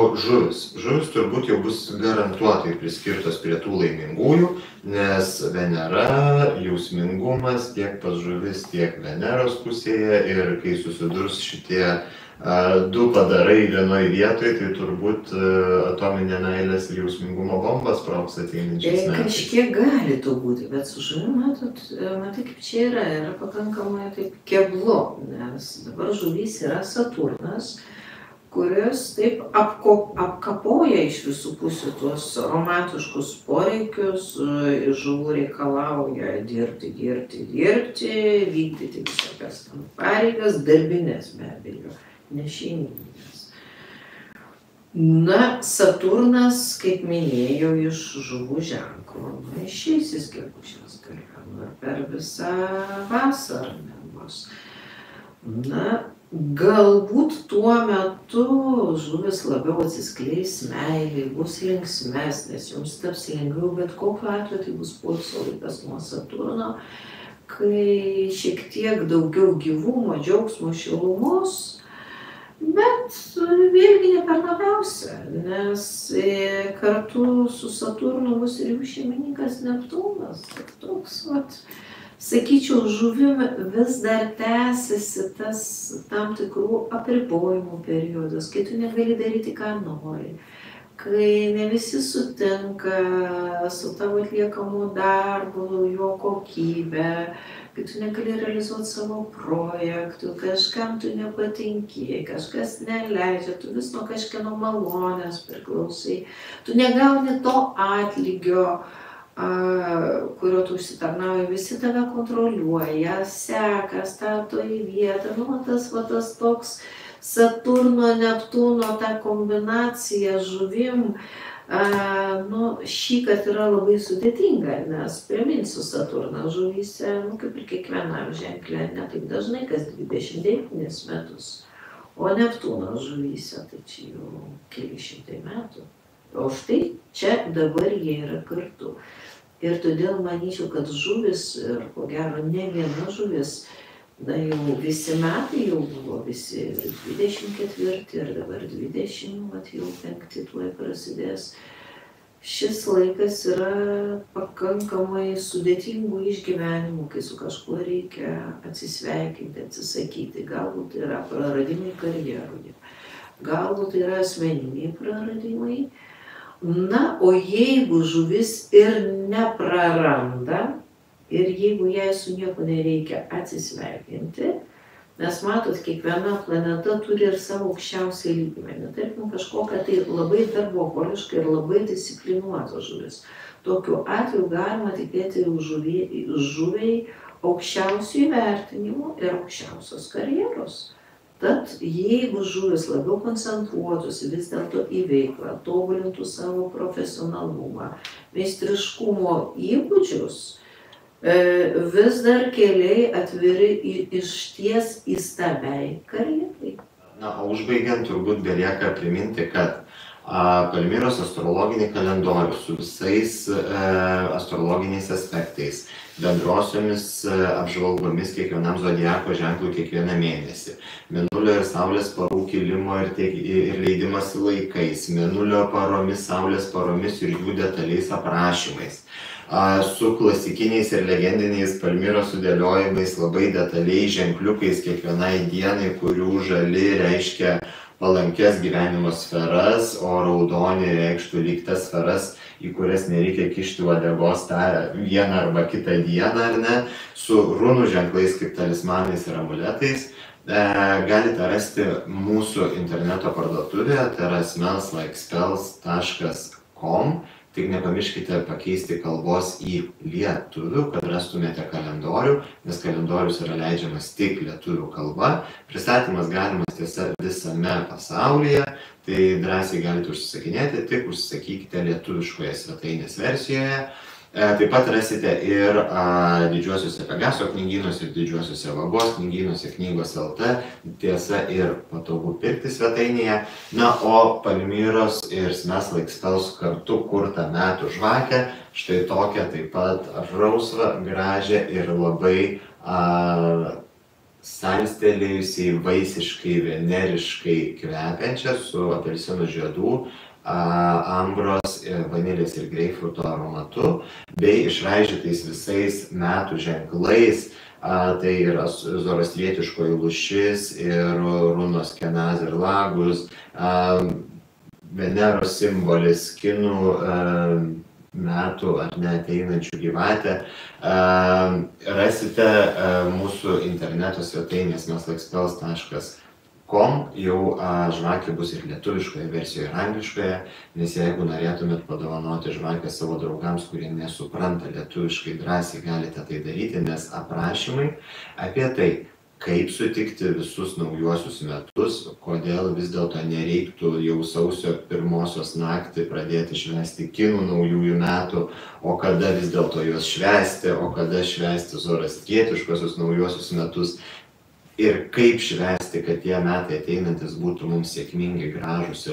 O žuvis turbūt jau bus garantuotai priskirtos prie tų laimingųjų, nes Venera, jausmingumas tiek pas žuvis, tiek Veneros pusėje, ir kai susidurs šitie du padarai vienoje vietoje, tai turbūt atominė meilės ir jausmingumo bombas sprogs ateinančiais metais. Kažkiek gali to būti, bet su žuvim, matai, kaip čia yra pakankamai taip keblu, nes dabar žuvys yra Saturnas, kuris taip apkapoja iš visų pusių tuos romantiškus poreikius, iš žuvų reikalauja dirbti, vykdyti visokias pareigas, darbinės be abejo, ne šeiminės. Na, Saturnas, kaip minėjau, iš žuvų ženklo, išeis jis gegužės gale, per visą vasarą nebus. Na, galbūt tuo metu žuvis labiau atsiskleis meiliai, bus linksmesnės, jums taps lengviau, bet kokiu atveju tai bus poilsio laikas nuo Saturno, kai šiek tiek daugiau gyvumo, džiaugsmo, šilumos, bet vėlgi ne per labiausia, nes kartu su Saturnu bus ir jų šeimininkas Neptūnas. Toks, sakyčiau, žuvim vis dar tęsiasi tas tam tikrų apribojimų periodas, kai tu negali daryti, ką nori, kai ne visi sutinka su tavo atliekamu darbu, jo kokybė, kai tu negali realizuoti savo projektų, kažkam tu nepatinki, kažkas neleidžia, tu vis nuo kažkieno malonės priklausai, tu negauni to atlygio, kurio tu užsitarnauji, visi tave kontroliuoja, seka, stato į vietą, tas toks Saturno, Neptūno ta kombinacija žuvim, šįkart yra labai sudėtinga, nes priminsiu, Saturnas žuvyse, kaip ir kiekvienam ženkle, ne taip dažnai, kas 29 metus, o Neptūnas žuvyse, tai čia jau keli šimtai metų. O štai čia dabar jie yra kartu. Ir todėl manyčiau, kad žuvis, ir ko gero ne viena žuvis, jau visi metai jau buvo, visi 24 ir dabar 20, jau 5 tuoj prasidės. Šis laikas yra pakankamai sudėtingų išgyvenimų, kai su kažkuo reikia atsisveikinti, atsisakyti. Galbūt yra praradimai karjeroje, galbūt yra asmeniniai praradimai. Na, o jeigu žuvis ir nepraranda, ir jeigu jai su nieko nereikia atsisveikinti, nes matot, kiekviena planeta turi ir savo aukščiausią lygmenį. Tarkim, kažkokia tai labai darboholiška ir labai disciplinuota žuvis. Tokiu atveju galima tikėti žuviai aukščiausių įvertinimų ir aukščiausios karjeros. Tad jeigu žuvis labiau koncentruotųsi vis dėlto į veiklą, tobulintų savo profesionalumą, meistriškumo įgūdžius, vis dar keliai atviri išties įstabiai karjerai. Na, o užbaigiant turbūt belieka priminti, kad Palmiros astrologinį kalendorių su visais astrologiniais aspektais, bendrosiomis apžvalgomis kiekvienam zodiako ženklui kiekvieną mėnesį, mėnulio ir saulės parų kilimo ir leidimasi laikais, mėnulio paromis, saulės paromis ir jų detaliais aprašymais, su klasikiniais ir legendiniais Palmiros sudėliojimais, labai detaliai ženkliukais kiekvienai dienai, kurių žali reiškia palankės gyvenimo sferas, o raudoni reikštų lyg tas sferas, į kurias nereikia kišti uodegos tą vieną arba kitą dieną, ar ne, su runų ženklais kaip talismanais ir amuletais. Galite rasti mūsų interneto parduotuvėje, tai yra smells-like-spells.com. Tik nepamirškite pakeisti kalbos į lietuvių, kad rastumėte kalendorių, nes kalendorius yra leidžiamas tik lietuvių kalba. Pristatymas galimas tiesa visame pasaulyje, tai drąsiai galite užsisakinėti, tik užsisakykite lietuviškoje svetainės versijoje. Taip pat rasite ir didžiuosiuose Pegaso knygynuose, ir didžiuosiuose Vagos knygynuose, knygos LT, tiesa ir patogu pirkti svetainėje. Na, o Palmiros ir Smells-like-spells kartu kurtą metų žvakę, štai tokią taip pat rausvą, gražią ir labai salstelėjusiai, vaisiškai, veneriškai kvepiančią su apelsinų žiedų, ambros, vanilės ir greipfruto aromatu, bei išraižytais visais metų ženklais. Tai yra zoroastrietiškoji lūšis ir runos Kenaz ir Lagus, Veneros simbolis, kinų metų ar neateinančių gyvatę. Rasite mūsų interneto svetainės meslakspels.com, jau žvakė bus ir lietuviškoje versijoje, ir angliškoje, nes jeigu norėtumėt padovanoti žvakę savo draugams, kurie nesupranta lietuviškai, drąsiai galite tai daryti, nes aprašymai apie tai, kaip sutikti visus naujuosius metus, kodėl vis dėlto nereiktų jau sausio 1 naktį pradėti švęsti kinų naujųjų metų, o kada vis dėlto juos švęsti, o kada švęsti zoroastrietiškosius naujuosius metus ir kaip švęsti, kad tie metai ateinantis būtų mums sėkmingi, gražus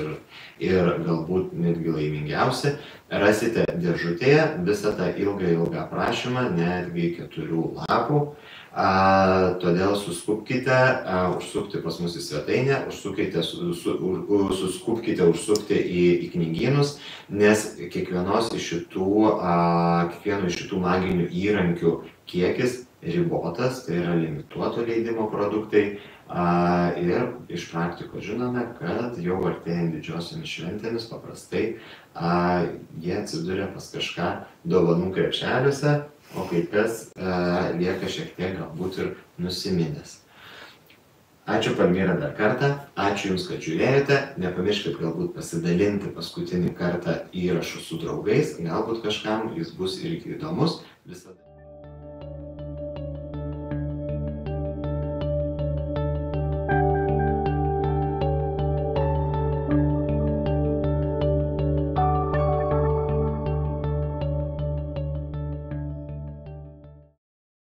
ir galbūt netgi laimingiausi. Rasite dėžutėje visą tą ilgą aprašymą, netgi 4 lapų. Todėl suskubkite užsukti pas mus į svetainę, suskubkite užsukti į knygynus, nes kiekvieno iš šitų maginių įrankių kiekis ribotas, tai yra limituoto leidimo produktai. Ir iš praktikos žinome, kad jau artėjant didžiosiomis šventėmis paprastai jie atsiduria pas kažką dovanų krepšeliuose, o kai kas lieka šiek tiek galbūt ir nusiminęs. Ačiū Palmyra dar kartą, ačiū Jums, kad žiūrėjote, nepamirškit galbūt pasidalinti paskutinį kartą įrašų su draugais, galbūt kažkam jis bus irgi įdomus. Visada